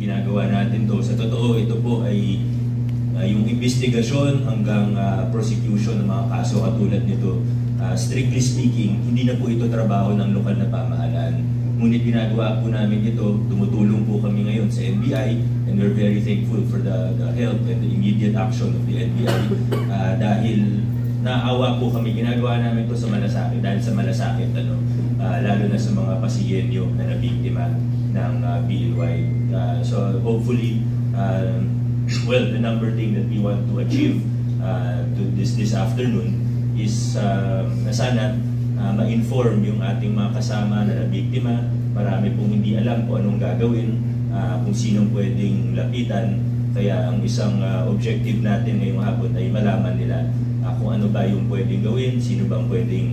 ginagawa natin to. Sa totoo, ito po ay yung investigasyon hanggang prosecution ng mga kaso katulad nito. Strictly speaking, hindi na po ito trabaho ng lokal na pamahalaan. Ngunit ginagawa po namin ito, tumutulong po kami ngayon sa NBI, and we're very thankful for the help and the immediate action of the NBI dahil naawa po kami. Ginagawa namin ito sa malasakit, dahil sa malasakit, lalo na sa mga pasiyenyo na nabiktima ng BNY. So hopefully, well, the number thing that we want to achieve this afternoon is na sana ma-inform yung ating mga kasama na nabiktima. Marami pong hindi alam kung anong gagawin, kung sinong pwedeng lapitan. Kaya ang isang objective natin ngayong hapon ay malaman nila kung ano ba yung pwedeng gawin, sino bang pwedeng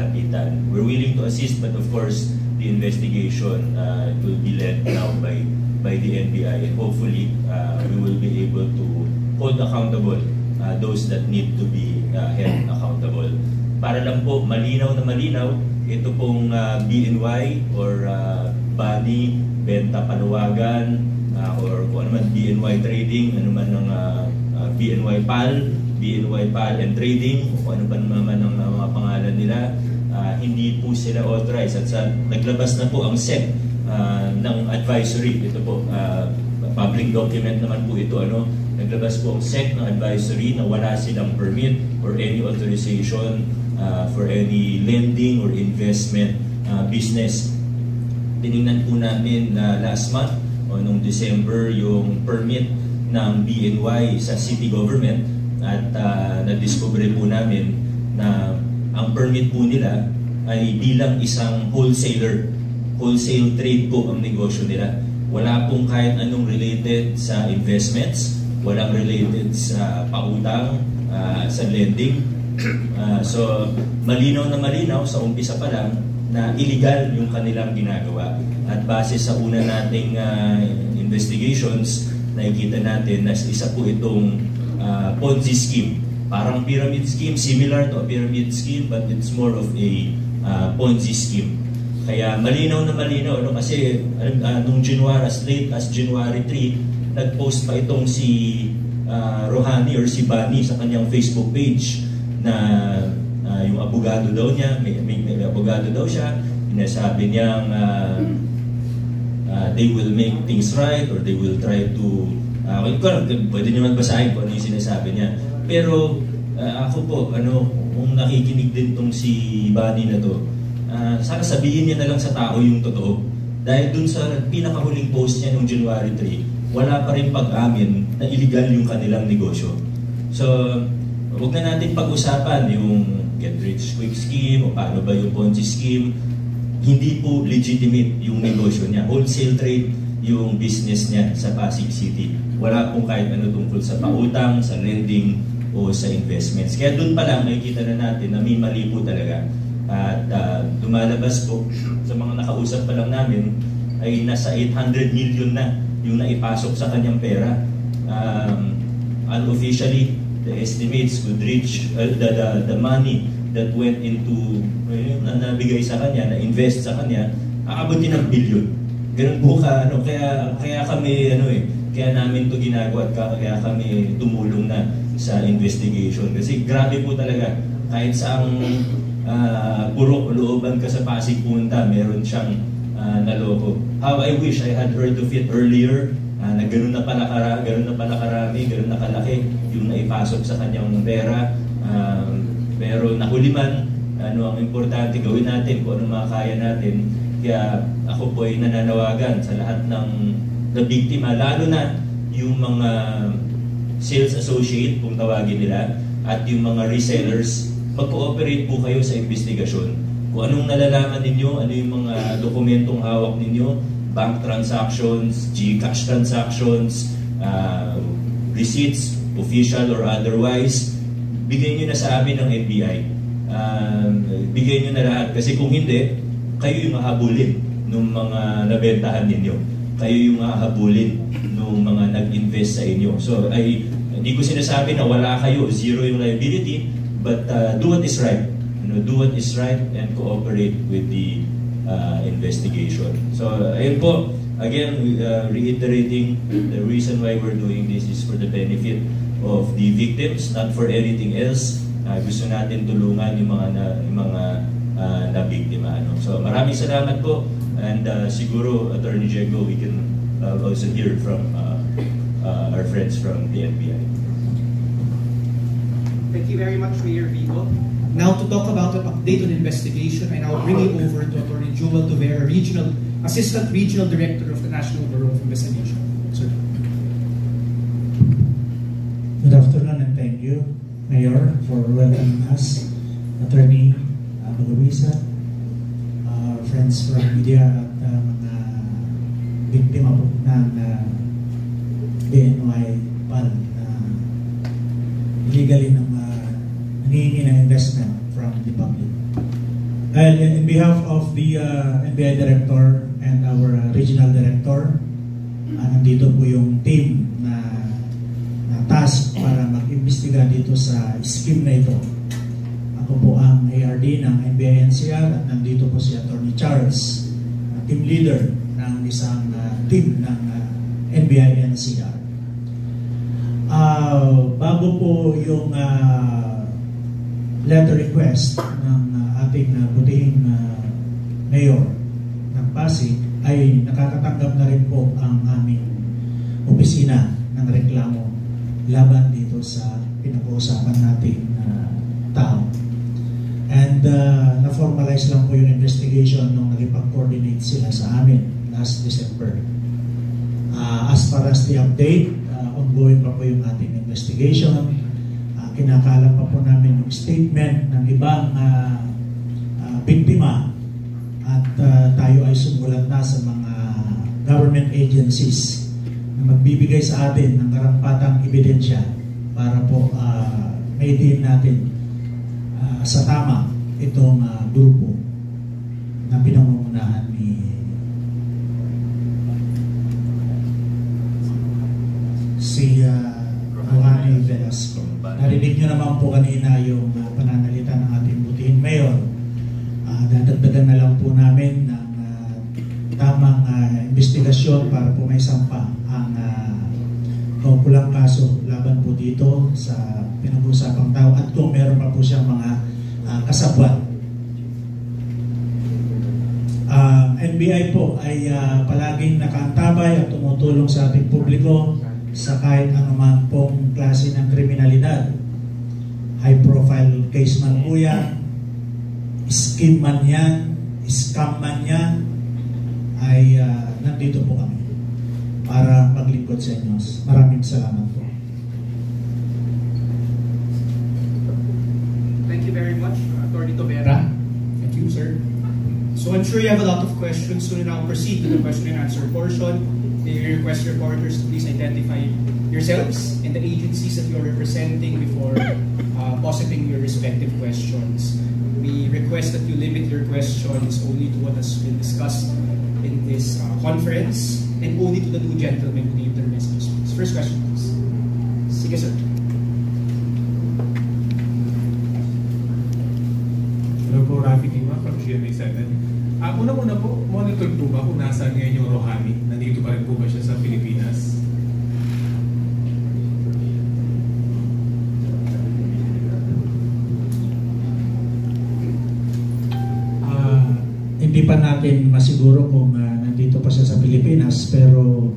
lapitan. We're willing to assist, but of course, the investigation will be led now by the NBI, and hopefully we will be able to hold accountable those that need to be held accountable. Para lang po malinaw na malinaw, ito pong BNY or Bani, Benta Paluwagan, or kung ano man BNY Trading, ano man ng BNY PAL and Trading, o kung ano pa naman ang mga pangalan nila, hindi po sila authorized. At naglabas na po ang SEC ng advisory. Ito po, public document naman po ito, naglabas po ang SEC ng advisory na wala silang permit or any authorization for any lending or investment business. Tinignan po namin last month o noong December yung permit ng BNY sa city government, at na-discover po namin na ang permit po nila ay bilang isang wholesaler. Wholesale trade po ang negosyo nila. Wala pong kahit anong related sa investments, walang related sa pautang, sa lending. So malinaw na malinaw sa umpisa pa lang na illegal yung kanilang ginagawa. At base sa una nating investigations, nakikita natin na isa po itong Ponzi scheme. Parang pyramid scheme, similar to a pyramid scheme, but it's more of a Ponzi scheme. Kaya malinaw na malinaw, kasi nung January, as late as January 3, nag-post pa itong si Rohani or si Bani sa kanyang Facebook page na yung abogado daw niya, may abogado daw siya, sinasabi niyang they will make things right or they will try to pwede niyo magbasahin kung ano yung sinasabi niya. Pero ako po, kung nakikinig din tong si Bani na to, sana sabihin niya na lang sa tao yung totoo. Dahil dun sa pinakahuling post niya noong January 3, wala pa rin pag-amin na illegal yung kanilang negosyo. So, huwag na natin pag-usapan yung get rich quick scheme o paano ba yung Ponzi scheme. Hindi po legitimate yung negosyo niya. Wholesale trade yung business niya sa Pasig City. Wala pong kahit ano tungkol sa pautang, sa lending, o sa investments. Kaya doon pa lang nakikita na natin na may mali po talaga. At lumalabas po sa mga nakausap pa lang namin ay nasa 800 million na yung naipasok sa kanyang pera. Unofficially, the estimates could reach the money that went into na nabigay sa kanya, na invest sa kanya, aabutin ng billion. Ganun po ka, kaya kami, kaya namin to ginagawa at kaya kami tumulong na sa investigation. Kasi grabe po talaga, kahit saang purok looban ka sa Pasig punta, meron siyang naloko. How I wish I had heard of it earlier, na gano'n na pala karami, gano'n na kalaki yung naipasok sa kanyang pera. Pero nahuli man, ang importante gawin natin, kung ano makakaya natin. Kaya ako po ay nananawagan sa lahat ng biktima, lalo na yung mga sales associate, kung tawagin nila, at yung mga resellers, mag-cooperate po kayo sa investigasyon. Kung anong nalalaman ninyo, ano yung mga dokumentong hawak ninyo, bank transactions, GCash transactions, receipts, official or otherwise, bigay nyo na sa amin ng NBI. Bigay nyo na lahat. Kasi kung hindi, kayo yung hahabulin ng mga nabentahan ninyo. Kayo yung hahabulin ng mga nag-invest sa inyo. So, hindi ko sinasabi na wala kayo, zero yung liability, but do what is right. Do what is right and cooperate with the investigation. So, ayun po, again, reiterating, the reason why we're doing this is for the benefit of the victims, not for anything else. Gusto natin tulungan yung mga nabiktima. No? So maraming salamat po, and siguro, Attorney Diego, we can also hear from our friends from the NBI. Thank you very much, Mayor Vico. Now to talk about an update on investigation, I now bring it over to Attorney Joel Tovera, Assistant Regional Director of the National Bureau of Investigation. Sir. Good afternoon and thank you, Mayor, for welcoming us, Attorney Luisa, friends from media at mga biktima po ng BNY PAL na illegally nangihingi ng investment from the public. And in behalf of the NBI Director and our Regional Director, nandito po yung team na task para mag-imbestiga dito sa scheme na ito. Ako po ang ARD ng NBI NCR at nandito po si Attorney Charles, team leader ng isang team ng NBI NCR. Bago po yung letter request ng ating butihing mayor ng Pasig, ay nakakatanggap na rin po ang aming opisina ng reklamo laban dito sa pinag-uusapan nating tao. And na-formalize lang po yung investigation nung nagipag-coordinate sila sa amin last December. As far as the update, ongoing pa po yung ating investigation. Kinakalat pa po namin yung statement ng ibang biktima at tayo ay sumulat na sa mga government agencies na magbibigay sa atin ng karampatang ebidensya para po maitin natin sa tama itong grupo na pinangungunahan ni si Ronnie Velasco. Narinig nyo naman po kanina yung pananalita ng ating butihing mayor. Dadagdagan na lang po namin ng tamang investigasyon para po may sampa ang kaukulang kaso laban po dito sa pinag-usapang tao at kung meron pa po siyang mga kasabwat. NBI po ay palaging nakaantabay at tumutulong sa ating publiko sa kahit anuman pong klase ng kriminalidad. High profile case man po yan, scheme man yan, scam man yan, ay nandito po kami para maglingkod sa inyo. Maraming salamat po. Thank you very much, Attorney Tovera. Thank you, sir. So I'm sure you have a lot of questions, so we now proceed to the question and answer portion. We request reporters to please identify yourselves and the agencies that you are representing before positing your respective questions. We request that you limit your questions only to what has been discussed in this conference and only to the two gentlemen who gave their messages. First question, please. Sige, sir. Hello po, Rafi Tima from GMA7. Una-una po, monitor po ba kung nasaan ngayon yung Rohani? Nandito pa rin po ba siya sa Pilipinas? Hindi pa natin masiguro kung nandito pa siya sa Pilipinas, pero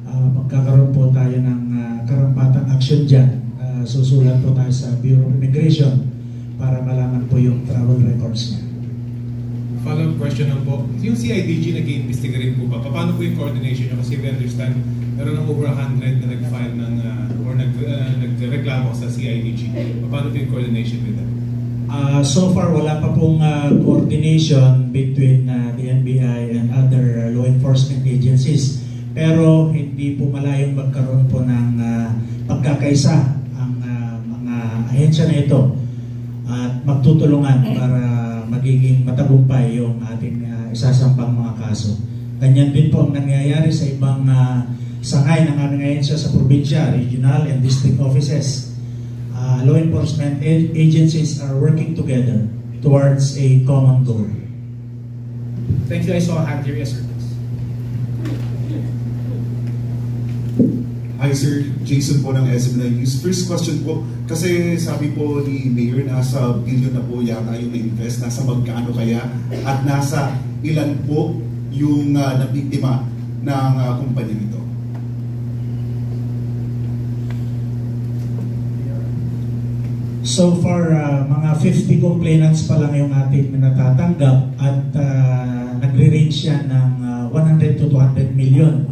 magkakaroon po tayo ng karampatang action dyan. Susulat po tayo sa Bureau of Immigration para malaman po yung travel records niya. Follow-up question lang po. Yung CIDG nag-iimbestiga rin po ba? Paano po yung coordination niya? Kasi we understand meron ng over 100 na nag-file ng or nagreklamo sa CIDG. Paano po yung coordination with them? So far, wala pa pong coordination between the NBI and other law enforcement agencies. Pero hindi po malayong magkaroon po ng pagkakaisa ang mga ahensya na ito at magtutulungan para magiging matagumpay yung ating isasampang mga kaso. Ganyan din po ang nangyayari sa ibang sangay ng aming ahensya sa probinsya, regional and district offices. Law enforcement agencies are working together towards a common goal. Thank you. I saw a hand here. Yes, sir. Hi sir, Jason po ng SM9 News. First question po, kasi sabi po ni Mayor nasa billion na po yata yung na-invest, nasa magkano kaya at nasa ilan po yung nabiktima ng kumpanya nito? So far, mga 50 complainants pa lang yung ating natatanggap at nagre-range yan ng 100 to 200 million.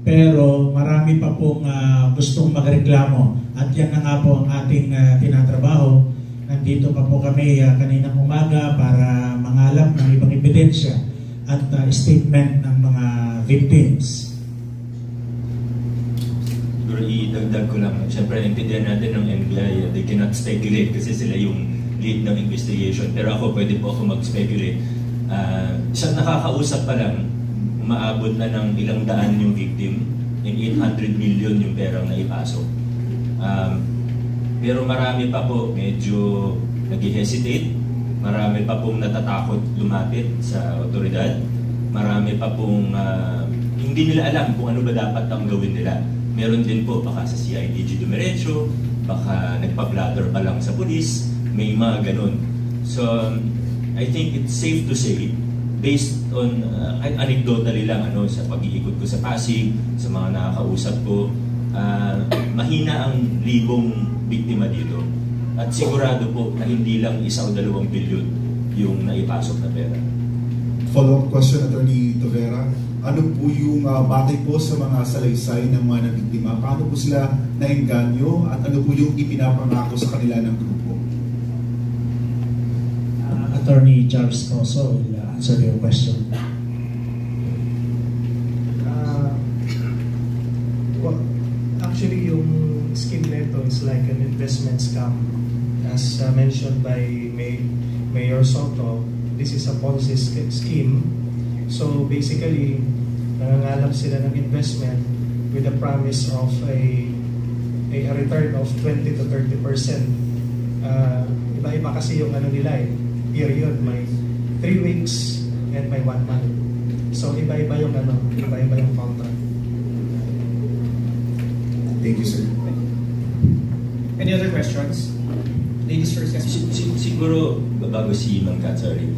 Pero marami pa pong gustong magreklamo at yan na nga po ang ating tinatrabaho. Nandito pa po kami kaninang umaga para mangalap ng ibang ebidensya at statement ng mga victims. Siguro idagdag ko lang, siyempre naintindihan natin ng NBI, they cannot speculate kasi sila yung lead ng investigation. Pero ako, pwede po ako mag-speculate. Sa nakakausap pa lang, maabot na ng ilang daan yung victim, and 800 million yung perang naipasok. Pero marami pa po medyo nag-hesitate, marami pa pong natatakot lumapit sa otoridad, marami pa pong hindi nila alam kung ano ba dapat ang gawin nila. Meron din po baka sa CIDG dumiretso, baka nagpa-blather pa lang sa pulis, may mga ganun. So I think it's safe to say, based on anecdotally lang sa pag-iikot ko sa Pasig, sa mga nakakausap ko, mahina ang libong biktima dito. At sigurado po na hindi lang 1 o 2 bilyon yung naipasok na pera. Follow-up question, Attorney Tovera. Ano po yung batay po sa mga salaysay ng mga nabiktima? Paano po sila naengganyo at ano po yung ipinapangako sa kanila ng grupo? Attorney Charles Toso will answer your question. Well, actually, yung scheme nito is like an investment scam. As mentioned by Mayor Soto, this is a policy scheme. So basically, nangangalap sila ng investment with the promise of a return of 20 to 30%. Iba-iba kasi yung nila period, may 3 weeks and may 1 month. So iba-iba yung iba-iba yung contract. Thank you, sir. Any other questions? Ladies first, yes. Siguro, bago si Ma'am Kat, sorry.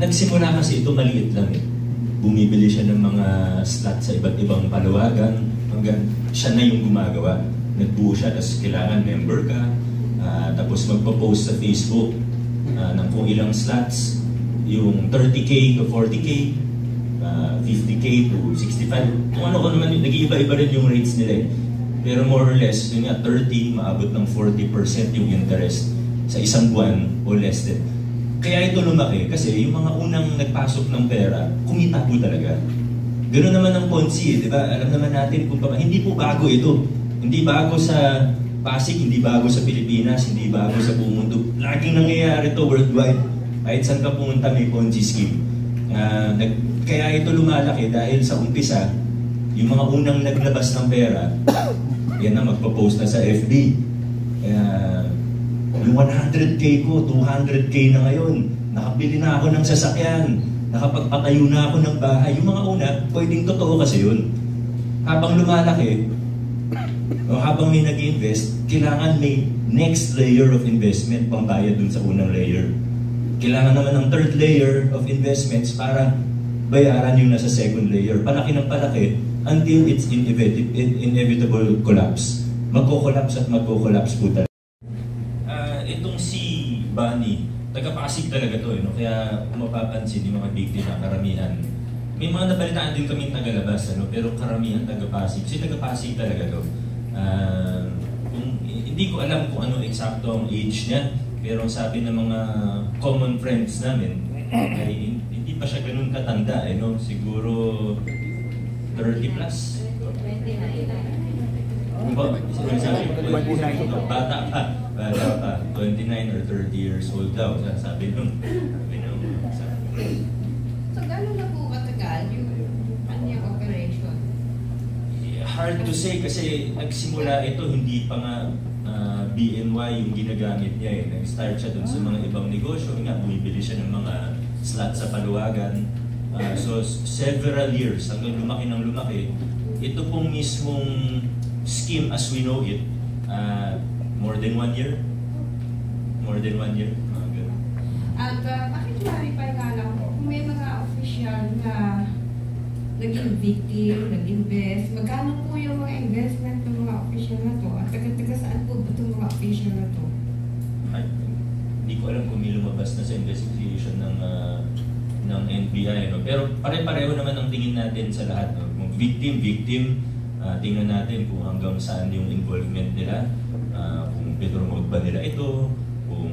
Nagsimula kasi ito maliit lang Bumibili siya ng mga slot sa iba't ibang paluwagan hanggang siya na yung gumagawa. Nagbuo siya, tapos kailangan member ka, tapos magpo-post sa Facebook ng kung ilang slots, yung 30K to 40K, 50K to 65. Kung ano naman, nag-iiba-iba rin yung rates nila Pero more or less, yun nga, 30, maabot ng 40% yung interest sa isang buwan o less than. Kaya ito lumaki kasi yung mga unang nagpasok ng pera, kumita po talaga. Ganoon naman ang Ponzi, di ba? Alam naman natin kung hindi po bago ito. Hindi bago sa Pasig, hindi bago sa Pilipinas, hindi bago sa buong mundo. Laging nangyayari ito worldwide. Kahit saan ka pumunta may Ponzi scheme. Kaya ito lumalaki dahil sa umpisa, yung mga unang naglabas ng pera, yan na magpo-post na sa FB. Yung 100K ko, 200K na ngayon. Nakabili na ako ng sasakyan. Nakapagpatayo na ako ng bahay. Yung mga una, pwedeng totoo kasi yun. Habang lumalaki, o habang may nag-invest, kailangan may next layer of investment pambayad dun sa unang layer. Kailangan naman ng third layer of investments para bayaran yung nasa second layer. Palaki ng palaki until it's inevitable collapse. Magko-collapse at magko-collapse po talaga. Itong si Bunny, taga-Pasig talaga to, kaya kung mapapansin yung mga biktima, karamihan. May mga napalitaan din kami taga-labas, pero karamihan taga-Pasig. Kasi taga-Pasig talaga to. Hindi ko alam kung ano eksakto ang age niya, pero sabi ng mga common friends namin, ay hindi pa siya ganun katanda, siguro 30 plus. 29. Bata pa, 29 or 30 years old daw, sabi nung. So, gano'n na po katagal yung kanyang operation? Hard to say kasi nagsimula ito, hindi pa nga BNY yung ginagamit niya Nag-start siya dun sa mga ibang negosyo, bumibili siya ng mga slot sa paluwagan. So, several years hanggang lumaki ng lumaki. ito pong mismong scheme as we know it, more than 1 year? More than 1 year? Ganun. At pakiclarify nga lang po, kung may mga official na naging victim, nag-invest, magkano po yung mga investment ng mga official na to? At taga saan po ba itong mga official na to? Ay, hindi ko alam kung may lumabas na sa investigation ng NBI. No? Pero pare-pareho naman ang tingin natin sa lahat. No? Kung victim, tingnan natin kung hanggang saan yung involvement nila, kung pinromote ba nila ito, kung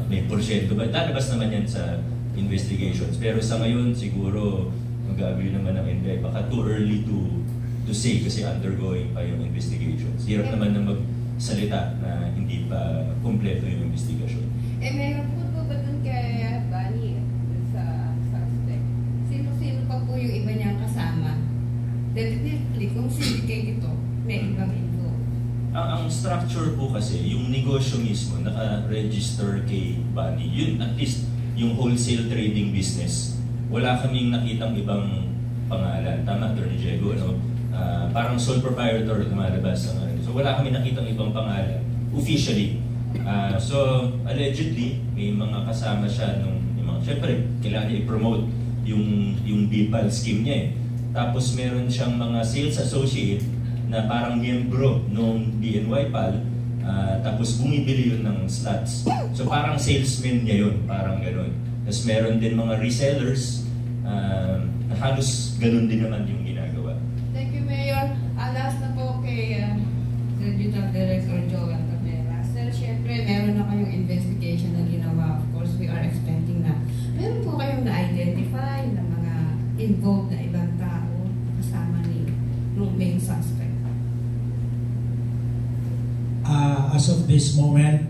may porsyento ba. Lalabas naman yan sa investigations. Pero sa ngayon, siguro mag-agree naman ng NBI. Baka too early to say kasi undergoing pa yung investigations. Hirap naman na magsalita na hindi pa kompleto yung investigation. Meron po ba dun kay Bunny sa suspect? Sino-sino pa po yung iba niyang kasama? Definitely, kung syndicate ito, may ibang info. Ang structure po kasi, yung negosyo mismo, naka-register kay Bunny. Yun, at least, yung wholesale trading business. Wala kaming nakitang ibang pangalan. Tama, Atty. Diego, no? Parang sole proprietor lumalabas. So wala kami nakitang ibang pangalan, officially. So, allegedly, may mga kasama siya nung, syempre, kailangan niya i-promote yung BIPAL scheme niya eh. Tapos meron siyang mga sales associate na parang miyembro nung BNYPAL, tapos bumibili yun ng slots. So parang salesman niya yun, parang gano'n. Tapos meron din mga resellers na halos ganun din naman yung ginagawa. Thank you, Mayor. Last na po kay Regional Director Joel Cabrera. Sir, syempre, meron na kayong investigation na ginawa. Of course, we are expecting na. Meron po kayong na-identify na mga involved na ibang tao kasama ni yung main suspect? As of this moment,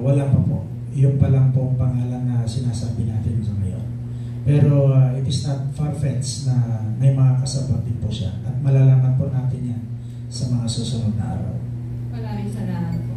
wala pa po. Yung pa lang po ang pangalan na sinasabi natin sa ngayon. Pero it is not far-fetched na may mga kasabot din po siya. At malalaman po natin yan sa mga susunod na araw. Maraming salamat.